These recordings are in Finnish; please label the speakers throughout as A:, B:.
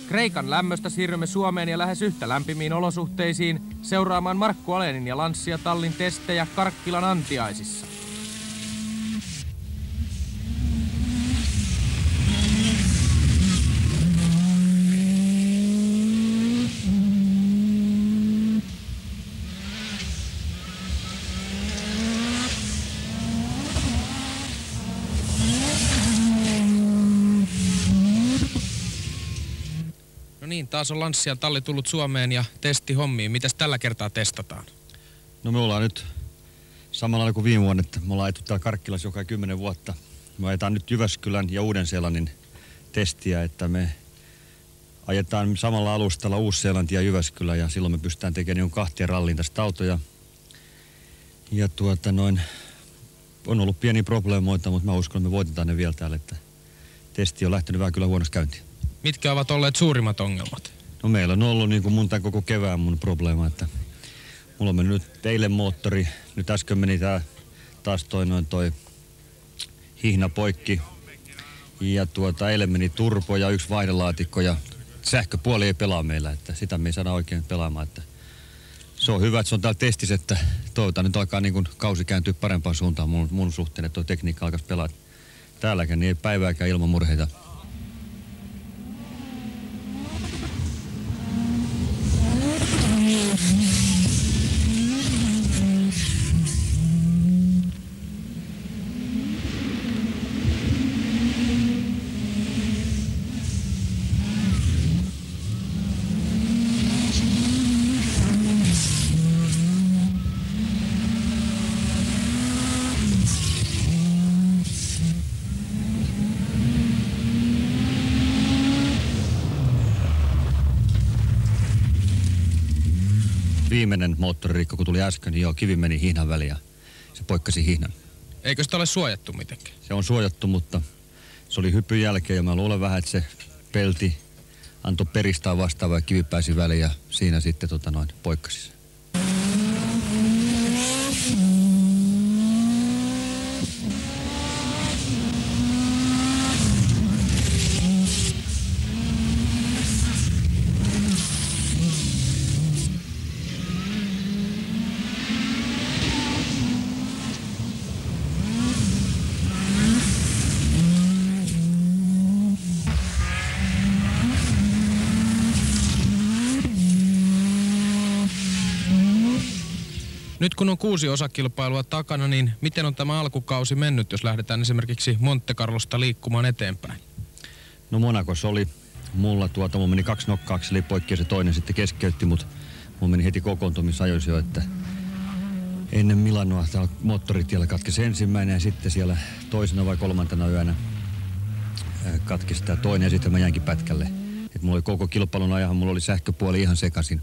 A: Kreikan lämmöstä siirrymme Suomeen ja lähes yhtä lämpimiin olosuhteisiin seuraamaan Markku Alenin ja Lancia tallin testejä Karkkilan Antiaisissa. No niin, taas on Lancian talli tullut Suomeen ja testihommiin. Mitäs tällä kertaa testataan?
B: No me ollaan nyt samalla lailla kuin viime vuonna, että me ollaan ajettu täällä Karkkilassa joka 10 vuotta. Me ajetaan nyt Jyväskylän ja Uuden-Seelannin testiä, että me ajetaan samalla alustalla Uusi-Seelanti ja Jyväskylä ja silloin me pystytään tekemään kahtia ralliin tästä autoja. Ja on ollut pieniä probleemoita, mutta mä uskon, että me voitetaan ne vielä täällä, että testi on lähtenyt vähän kyllä huonossa käyntiin.
A: Mitkä ovat olleet suurimmat ongelmat?
B: No meillä on ollut niin kuin mun tämän koko kevään mun probleema, että mulla on mennyt nyt eilen moottori, nyt äsken meni taas toi hihna poikki ja eilen meni turbo ja yksi vaihdelaatikko ja sähköpuoli ei pelaa meillä, että sitä me ei saada oikein pelaamaan, että se on hyvä, että se on täällä testissä, että toivotaan nyt alkaa niin kuin kausi kääntyä parempaan suuntaan mun suhteen, että tuo tekniikka alkaisi pelaa täälläkään, niin ei päivääkään ilman murheita. Viimeinen moottoririkko, kun tuli äsken, niin kivi meni hihnan väliin ja se poikkasi hihnan.
A: Eikö sitä ole suojattu mitenkään?
B: Se on suojattu, mutta se oli hypyn jälkeen ja mä luulen vähän, että se pelti antoi peristää vastaavaa ja kivi pääsi väliin ja siinä sitten poikkasi se.
A: Nyt kun on 6 osakilpailua takana, niin miten on tämä alkukausi mennyt, jos lähdetään esimerkiksi Monte Carlosta liikkumaan eteenpäin?
B: No Monacossa oli mulla mulla meni 2 nokkaakseli poikki ja se toinen sitten keskeytti, mutta mulla meni heti kokoontumisajoissa jo, että ennen Milanoa täällä moottoritiellä katkesi ensimmäinen ja sitten siellä toisena vai 3. yönä katkesi tämä toinen ja sitten mä jäinkin pätkälle. Et mulla oli koko kilpailun ajan, mulla oli sähköpuoli ihan sekaisin.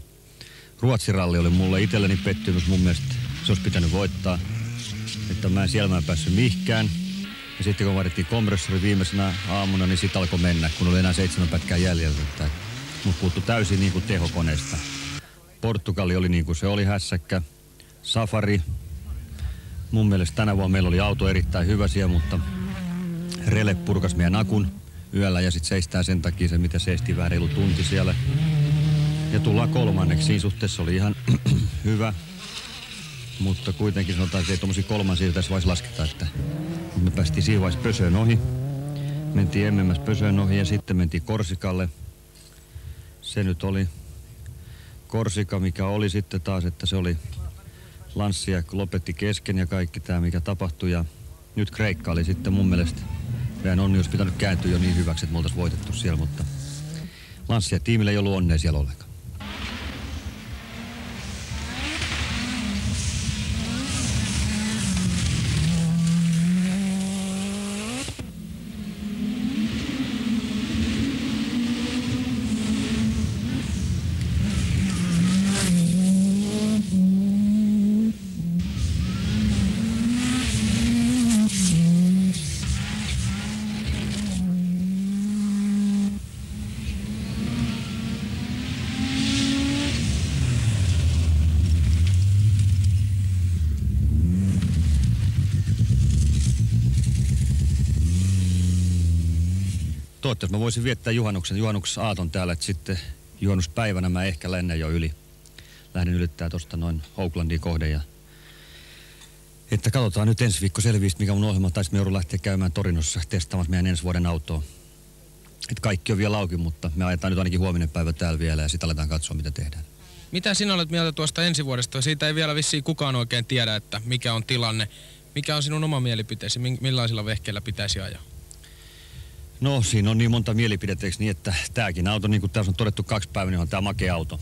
B: Ruotsin ralli oli mulle itselleni pettymys, mun mielestä se olisi pitänyt voittaa. Että mä en päässyt mihinkään. Ja sitten kun vaadittiin kompressori viimeisenä aamuna, niin sit alkoi mennä, kun oli enää 7 pätkää jäljellä. Mut puuttui täysin niin kuin tehokoneesta. Portugali oli niin kuin se oli hässäkkä. Safari. Mun mielestä tänä vuonna meillä oli auto erittäin hyvä siellä, mutta rele purkas meidän akun yöllä ja sit seistää sen takia se, mitä seisti vähän reilu tunti siellä. Ja tullaan 3. Siinä suhteessa oli ihan hyvä, mutta kuitenkin sanotaan, että ei tuommoisia 3 tässä vaiheessa lasketa, että me päästiin siinä vaiheessa Pösöön ohi. Mentiin MMS Pösöön ohi ja sitten mentiin Korsikalle. Se nyt oli Korsika, mikä oli sitten taas, että se oli Lancia lopetti kesken ja kaikki tämä, mikä tapahtui. Ja nyt Kreikka oli sitten mun mielestä, meidän onni olisi pitänyt kääntyä jo niin hyväksi, että me oltaisiin voitettu siellä, mutta Lancia-tiimillä ei ollut onnea siellä ollenkaan. toivottavasti mä voisin viettää juhannuksessa aaton täällä, että sitten juhannuspäivänä mä ehkä lennän jo yli. Lähden ylittää tuosta noin Oaklandia kohden ja että katsotaan nyt ensi viikko selviistä, mikä mun ohjelma, tai me joudun lähteä käymään Torinossa testaamaan meidän ensi vuoden autoa. Että kaikki on vielä auki, mutta me ajetaan nyt ainakin huominen päivä täällä vielä ja sitten aletaan katsoa, mitä tehdään.
A: Mitä sinä olet mieltä tuosta ensi vuodesta? Siitä ei vielä vissiin kukaan oikein tiedä, että mikä on tilanne. Mikä on sinun oma mielipiteesi? Millaisilla vehkeillä pitäisi ajaa?
B: No siinä on niin monta mielipidettä, niin että tämäkin auto, niin kuin tässä on todettu 2 päivää, niin on tämä makea auto.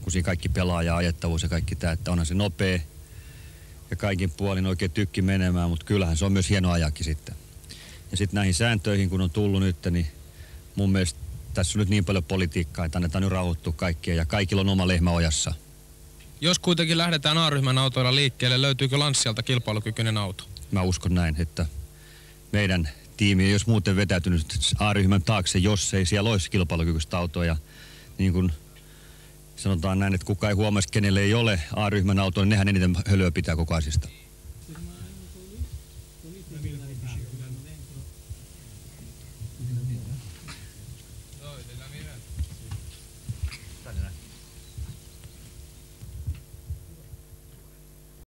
B: Kun siinä kaikki pelaa ja ajettavuus ja kaikki tämä, että onhan se nopea ja kaikin puolin oikein tykki menemään, mutta kyllähän se on myös hieno ajakin sitten. Ja sitten näihin sääntöihin, kun on tullut nyt, niin mun mielestä tässä on nyt niin paljon politiikkaa, että annetaan nyt rauhoittua kaikkia ja kaikilla on oma lehmä ojassa.
A: Jos kuitenkin lähdetään A-ryhmän autoilla liikkeelle, löytyykö Lancialta kilpailukykyinen auto?
B: Mä uskon näin, että meidän tiimi ei olisi muuten vetäytynyt A-ryhmän taakse, jos ei siellä olisi kilpailukykyistä autoa. Ja niin kuin sanotaan näin, että kukaan ei huomaisi, kenelle ei ole A-ryhmän autoa, niin nehän eniten hölöä pitää koko asiasta.